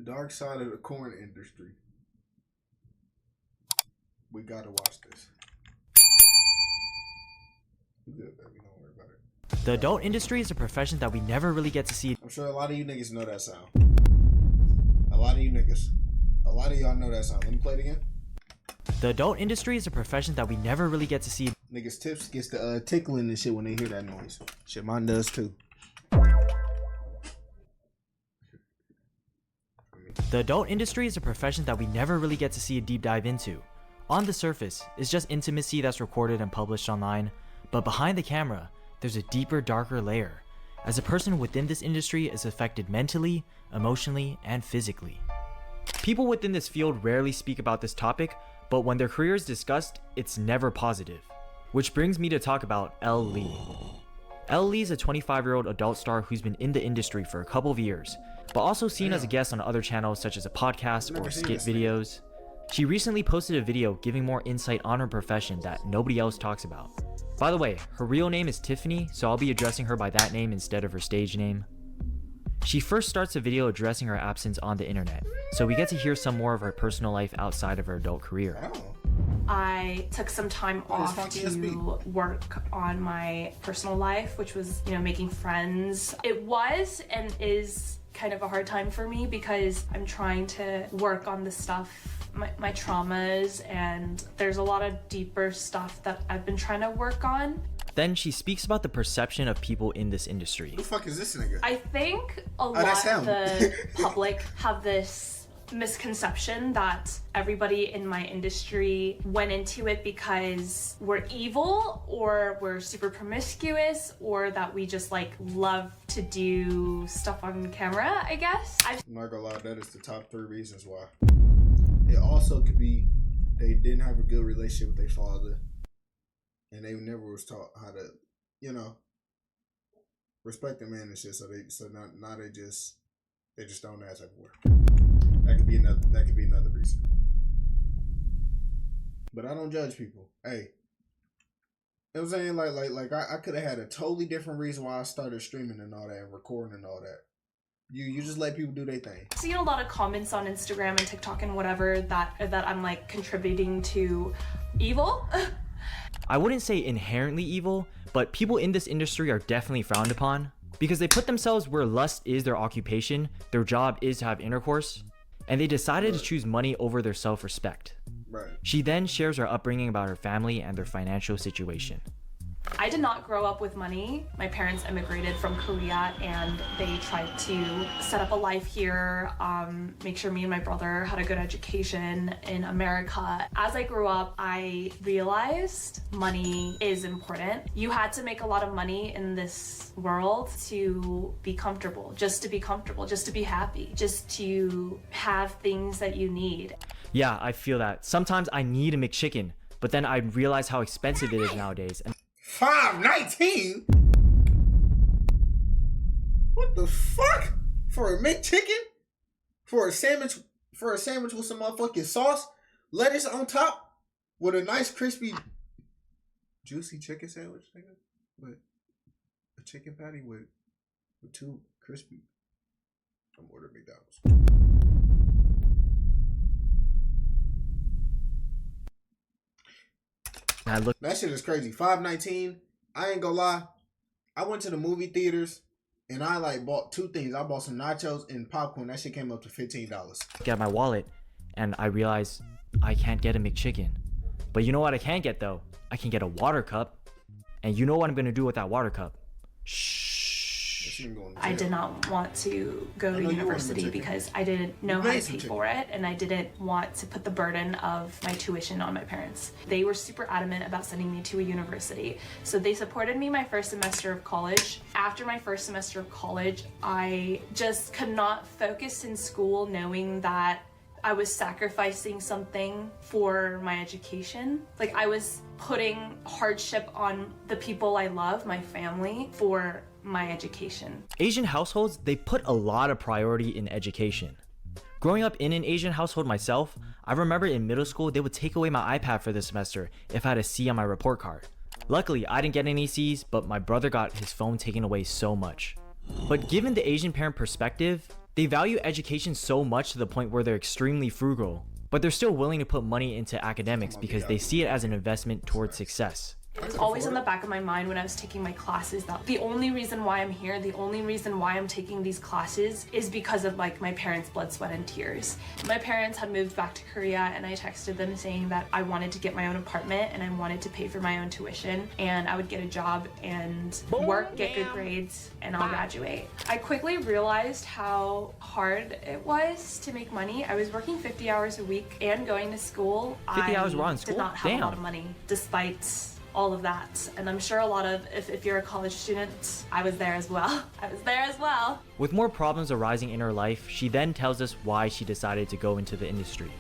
dark side of the corn industry. We gotta watch this. You good, baby. Don't worry about it. The adult industry is a profession that we never really get to see. I'm sure a lot of you niggas know that sound. A lot of you niggas. A lot of y'all know that sound. Let me play it again. The adult industry is a profession that we never really get to see. Niggas tips gets the tickling and shit when they hear that noise. Shit, mine does too. The adult industry is a profession that we never really get to see a deep dive into. On the surface, it's just intimacy that's recorded and published online, but behind the camera, there's a deeper, darker layer, as a person within this industry is affected mentally, emotionally, and physically. People within this field rarely speak about this topic, but when their career is discussed, it's never positive. Which brings me to talk about Elle Lee. Elle Lee is a 25-year-old adult star who's been in the industry for a couple of years, but also seen as a guest on other channels such as a podcast or skit videos. She recently posted a video giving more insight on her profession that nobody else talks about. By the way, her real name is Tiffany, so I'll be addressing her by that name instead of her stage name. She first starts the video addressing her absence on the internet, so we get to hear some more of her personal life outside of her adult career. I took some time off to work on my personal life, which was, making friends. It was and is kind of a hard time for me because I'm trying to work on the stuff, my traumas, and there's a lot of deeper stuff that I've been trying to work on. Then she speaks about the perception of people in this industry. Who the fuck is this nigga? I think a lot of the public have this misconception that everybody in my industry went into it because we're evil or we're super promiscuous or that we just love to do stuff on camera, I guess. I'm not gonna lie, that is the top 3 reasons why. It also could be they didn't have a good relationship with their father and they never was taught how to, respect the man and shit, so now they just don't ask that work. That could be another reason. But I don't judge people. Hey, you know what I'm saying? Like I could have had a totally different reason why I started streaming and all that and recording and all that. You just let people do their thing. I've seen a lot of comments on Instagram and TikTok and whatever that I'm contributing to evil. I wouldn't say inherently evil, but people in this industry are definitely frowned upon because they put themselves where lust is their occupation, their job is to have intercourse, and they decided to choose money over their self-respect. Right. She then shares her upbringing about her family and their financial situation. I did not grow up with money. My parents immigrated from Korea and they tried to set up a life here, make sure me and my brother had a good education in America. As I grew up, I realized money is important. You had to make a lot of money in this world to be comfortable, just to be happy, just to have things that you need. Yeah, I feel that. Sometimes I need a McChicken, but then I realize how expensive it is nowadays. And $5.19? What the fuck? For a McChicken? For a sandwich with some motherfucking sauce, lettuce on top, with a nice crispy, juicy chicken sandwich, nigga. But a chicken patty with 2 crispy. I'm ordering McDonald's. That shit is crazy. $5.19. I ain't gonna lie. I went to the movie theaters and I bought 2 things. I bought some nachos and popcorn. That shit came up to $15. Get my wallet and I realize I can't get a McChicken. But you know what I can get though? I can get a water cup. And you know what I'm gonna do with that water cup? Shh. I did not want to go to university because I didn't know how to pay for it, and I didn't want to put the burden of my tuition on my parents. They were super adamant about sending me to a university, so they supported me my first semester of college. After my first semester of college, I just could not focus in school knowing that I was sacrificing something for my education. I was putting hardship on the people I love, my family, for my education. Asian households, they put a lot of priority in education. Growing up in an Asian household myself, I remember in middle school they would take away my iPad for the semester if I had a C on my report card. Luckily, I didn't get any C's, but my brother got his phone taken away so much. But given the Asian parent perspective, They value education so much to the point where they're extremely frugal, but they're still willing to put money into academics because they see it as an investment towards success. It was always in the back of my mind when I was taking my classes that the only reason why I'm here, the only reason why I'm taking these classes is because of like my parents' blood, sweat, and tears. My parents had moved back to Korea and I texted them saying that I wanted to get my own apartment and I wanted to pay for my own tuition and I would get a job and work, get good grades, and I'll graduate. I quickly realized how hard it was to make money. I was working 50 hours a week and going to school. 50 hours raw in school? Did not have a lot of money despite all of that. And I'm sure a lot of, if you're a college student, I was there as well. I was there as well. With more problems arising in her life, she then tells us why she decided to go into the industry.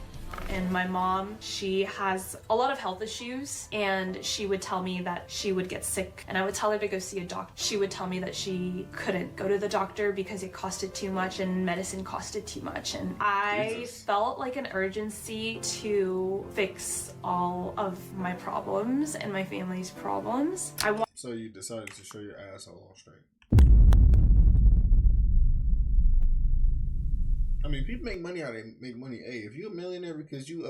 And my mom, she has a lot of health issues and she would tell me that she would get sick and I would tell her to go see a doctor. She would tell me that she couldn't go to the doctor because it costed too much and medicine costed too much. And I felt like an urgency to fix all of my problems and my family's problems. So you decided to show your asshole on straight. I mean, people make money how they make money. Hey, if you're a millionaire because you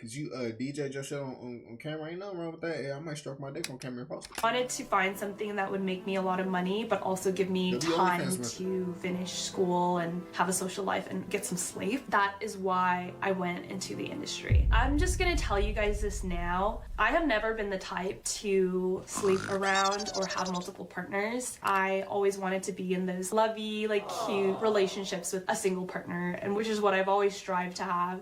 DJ'd your show on camera, ain't nothing wrong with that. Hey, I might stroke my dick on camera and post it. I wanted to find something that would make me a lot of money, but also give me time to finish school and have a social life and get some sleep. That is why I went into the industry. I'm just gonna tell you guys this now. I have never been the type to sleep around or have multiple partners. I always wanted to be in those lovey, like cute relationships with a single partner, and which is what I've always strived to have.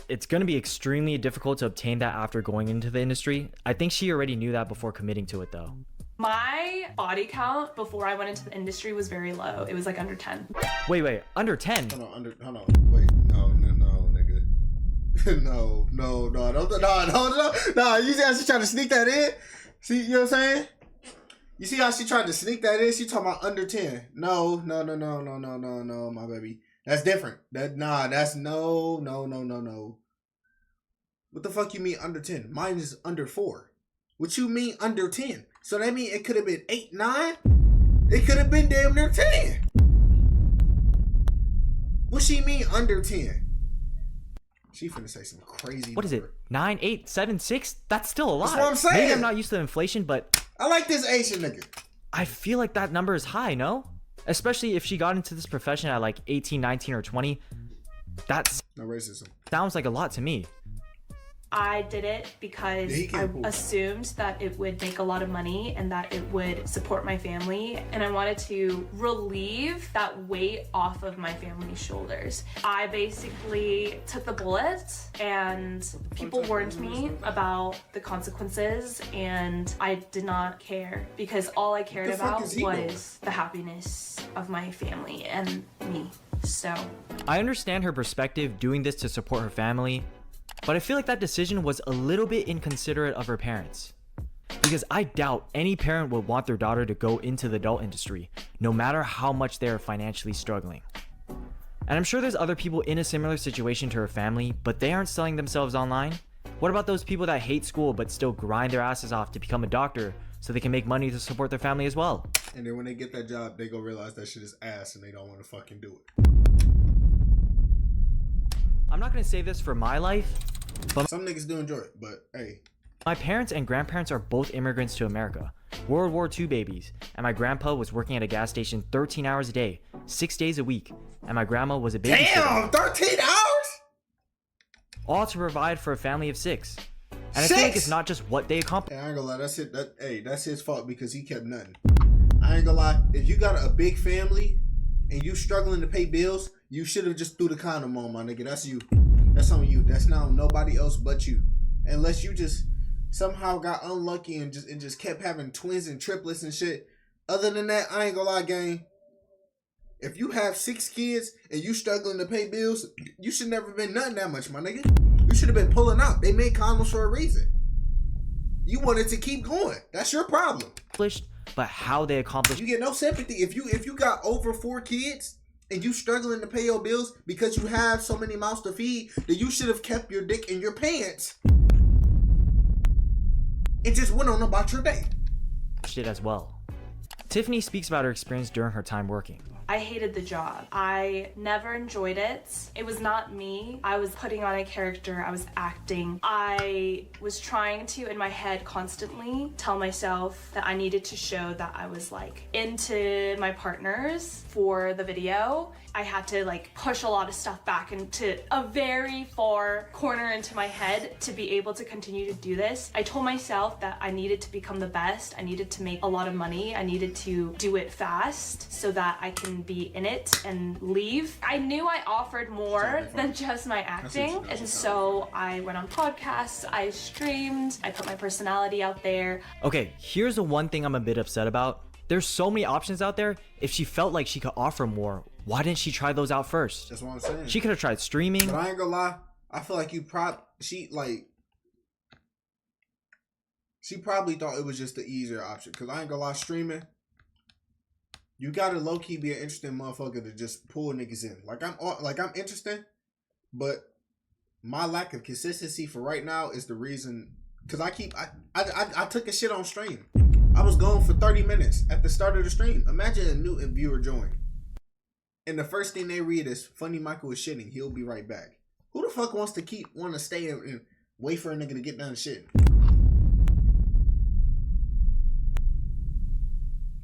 It's gonna be extremely difficult to obtain that after going into the industry. I think she already knew that before committing to it though. My body count before I went into the industry was very low. It was like under 10. Wait, under 10? Hold on, wait, no, nigga. no, you see how she trying to sneak that in? See, you know what I'm saying? You see how she tried to sneak that in? She talking about under 10. No, my baby. That's different. That's no. What the fuck you mean under 10? Mine is under 4. What you mean under 10? So that mean it could have been 8, 9? It could have been damn near 10. What she mean under 10? She finna say some crazy What is it? 9, 8, 7, 6? That's still a lot. That's what I'm saying. Maybe I'm not used to inflation, but I like this Asian nigga. I feel like that number is high, no? Especially if she got into this profession at like 18, 19, or 20. That's no racism. Sounds like a lot to me. I did it because I assumed that it would make a lot of money and that it would support my family, and I wanted to relieve that weight off of my family's shoulders. I basically took the bullet, and people warned me about the consequences, and I did not care because all I cared about was the happiness of my family and me. So I understand her perspective doing this to support her family, but I feel like that decision was a little bit inconsiderate of her parents. Because I doubt any parent would want their daughter to go into the adult industry, no matter how much they are financially struggling. And I'm sure there's other people in a similar situation to her family, but they aren't selling themselves online. What about those people that hate school but still grind their asses off to become a doctor so they can make money to support their family as well? And then when they get that job, they go realize that shit is ass and they don't want to fucking do it. I'm not gonna say this for my life, but some niggas do enjoy it, but hey. My parents and grandparents are both immigrants to America, World War II babies, and my grandpa was working at a gas station 13 hours a day, 6 days a week, and my grandma was a babysitter. Damn, 13 hours? All to provide for a family of 6. And I feel like it's not just what they accomplished. Hey, I ain't gonna lie, that's his fault because he kept nothing. I ain't gonna lie, if you got a big family and you struggling to pay bills, you should have just threw the condom on, my nigga. That's you. That's on you. That's not on nobody else but you. Unless you just somehow got unlucky and just kept having twins and triplets and shit. Other than that, I ain't gonna lie, gang. If you have 6 kids and you struggling to pay bills, you should never been nothing that much, my nigga. You should have been pulling out. They made condoms for a reason. You wanted to keep going. That's your problem. But how they accomplished. You get no sympathy. If you got over 4 kids and you struggling to pay your bills because you have so many mouths to feed, then you should have kept your dick in your pants and just went on about your day. It as well. Tiffany speaks about her experience during her time working. I hated the job. I never enjoyed it. It was not me. I was putting on a character. I was acting. I was trying to, in my head, constantly tell myself that I needed to show that I was like into my partners for the video. I had to like push a lot of stuff back into a very far corner into my head to be able to continue to do this. I told myself that I needed to become the best. I needed to make a lot of money. I needed to do it fast so that I can be in it and leave. I knew I offered more than just my acting, and so I went on podcasts, I streamed, I put my personality out there. Okay, here's the one thing I'm a bit upset about. There's so many options out there. If she felt like she could offer more, why didn't she try those out first? That's what I'm saying. She could have tried streaming. But I ain't gonna lie. I feel like she probably thought it was just the easier option. Cause I ain't gonna lie, streaming, you gotta low key be an interesting motherfucker to just pull niggas in. Like I'm interesting, but my lack of consistency for right now is the reason. Cause I took a shit on stream. I was going for 30 minutes at the start of the stream. Imagine a new viewer join, and the first thing they read is "Funny Michael is shitting. He'll be right back." Who the fuck wants to want to stay and wait for a nigga to get done shit?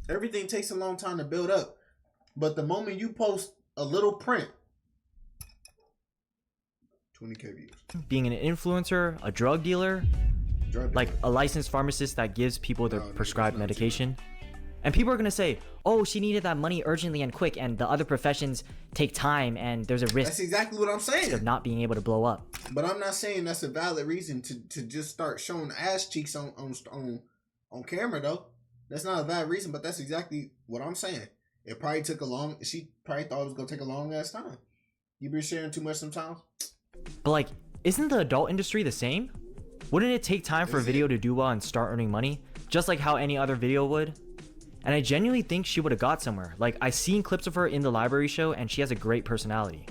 Everything takes a long time to build up, but the moment you post a little print, 20K views. Being an influencer, a drug dealer, like a licensed pharmacist that gives people their prescribed medication. And people are going to say, oh, she needed that money urgently and quick, and the other professions take time, and there's a risk. That's exactly what I'm saying. Of not being able to blow up. But I'm not saying that's a valid reason to just start showing ass cheeks on camera, though. That's not a valid reason, but that's exactly what I'm saying. It probably took she probably thought it was going to take a long ass time. You been sharing too much sometimes? But like, isn't the adult industry the same? Wouldn't it take time for a video to do well and start earning money? Just like how any other video would? And I genuinely think she would have got somewhere. Like, I've seen clips of her in the library show and she has a great personality.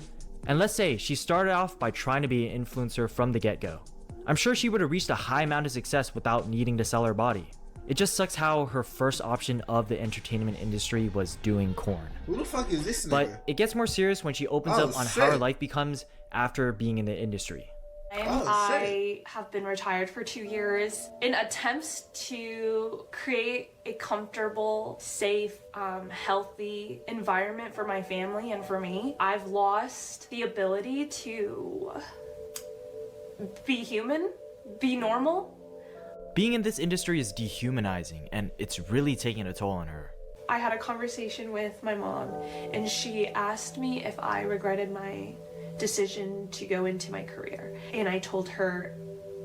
And let's say she started off by trying to be an influencer from the get-go. I'm sure she would have reached a high amount of success without needing to sell her body. It just sucks how her first option of the entertainment industry was doing corn. Who the fuck is this nigga? But it gets more serious when she opens up on how her life becomes after being in the industry. I have been retired for 2 years in attempts to create a comfortable, safe, healthy environment for my family and for me. I've lost the ability to be human, be normal. Being in this industry is dehumanizing, and it's really taking a toll on her. I had a conversation with my mom, and she asked me if I regretted my decision to go into my career. And I told her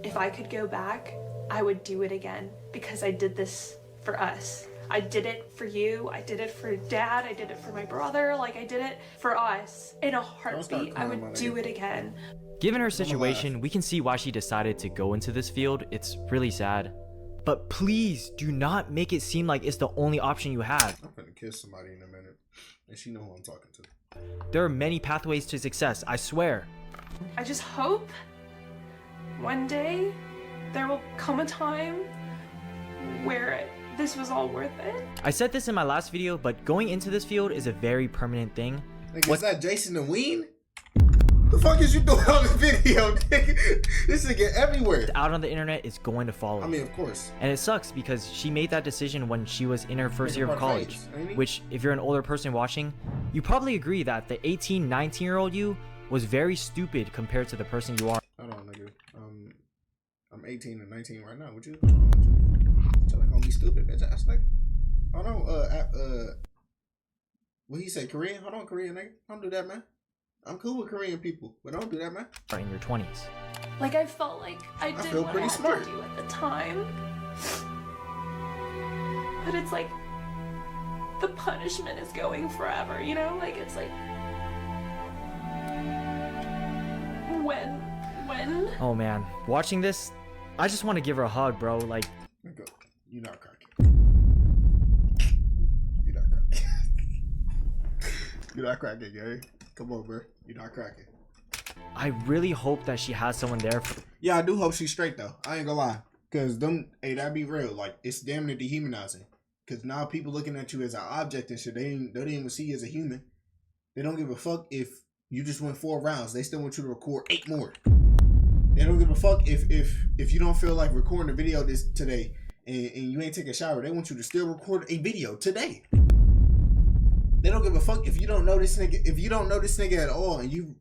if I could go back, I would do it again, because I did this for us. I did it for you, I did it for Dad, I did it for my brother, like I did it for us. In a heartbeat, I would do it again. Given her situation, we can see why she decided to go into this field. It's really sad. But please do not make it seem like it's the only option you have. I'm gonna kiss somebody in a minute, and she know who I'm talking to. There are many pathways to success, I swear. I just hope one day there will come a time where this was all worth it. I said this in my last video, but going into this field is a very permanent thing. Nigga, is that Jason the Ween? The fuck is you doing on this video, nigga? This nigga everywhere. Out on the internet is going to follow. I mean, of course. And it sucks because she made that decision when she was in her first year of college. Which, if you're an older person watching, you probably agree that the 18, 19-year-old you was very stupid compared to the person you are. Hold on, nigga. I'm 18 and 19 right now. What you? You're like gonna be stupid, bitch. I was like, hold on. What he say? Korean? Hold on, Korean nigga. Don't do that, man. I'm cool with Korean people, but don't do that, man. In your 20s. Like, I felt like I did what I had to do at the time. But it's like, the punishment is going forever, you know? Like, it's like, when? Oh man, watching this, I just want to give her a hug, bro. Like, you're not cracking. You're not cracking. You're not cracking, Gary. Come on, bro. You're not cracking. I really hope that she has someone there for. Yeah, I do hope she's straight though. I ain't gonna lie, cause that'd be real. Like, it's damn near dehumanizing. Because now people looking at you as an object and shit. They don't even see you as a human. They don't give a fuck if you just went 4 rounds. They still want you to record 8 more. They don't give a fuck if you don't feel like recording a video this today and you ain't take a shower. They want you to still record a video today. They don't give a fuck if you don't know this nigga. If you don't know this nigga at all, and you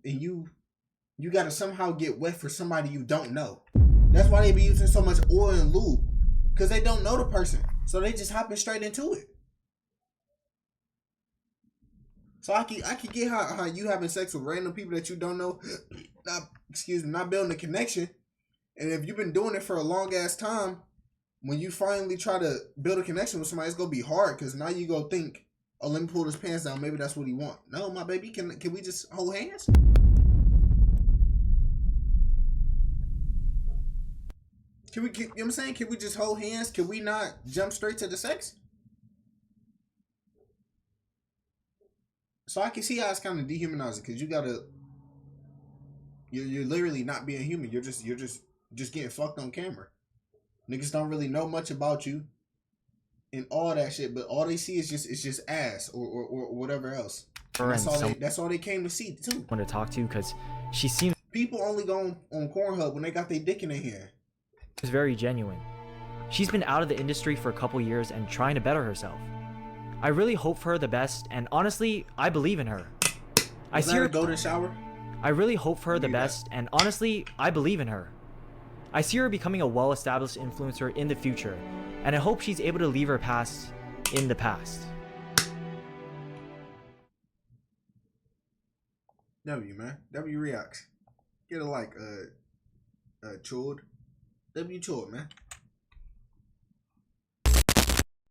gotta somehow get wet for somebody you don't know. That's why they be using so much oil and lube, because they don't know the person, so they just hopping straight into it. So I can get how you having sex with random people that you don't know, not building a connection, and if you've been doing it for a long ass time, when you finally try to build a connection with somebody, it's gonna be hard, because now you go think, oh, let me pull his pants down. Maybe that's what he want. No, my baby, can we just hold hands? You know what I'm saying? Can we just hold hands? Can we not jump straight to the sex? So I can see how it's kind of dehumanizing, because you're literally not being human. You're just getting fucked on camera. Niggas don't really know much about you and all that shit, but all they see is just ass or whatever else. That's all they came to see too. Want to talk to, because she seems people only go on Cornhub when they got their dick in their hand. It's very genuine. She's been out of the industry for a couple years and trying to better herself. I really hope for her the best, and honestly, I believe in her. I see her go to shower. I really hope for her the best, and honestly, I believe in her. I see her becoming a well-established influencer in the future, and I hope she's able to leave her past in the past. W, man. W reacts. Get a like, chilled. W chilled, man.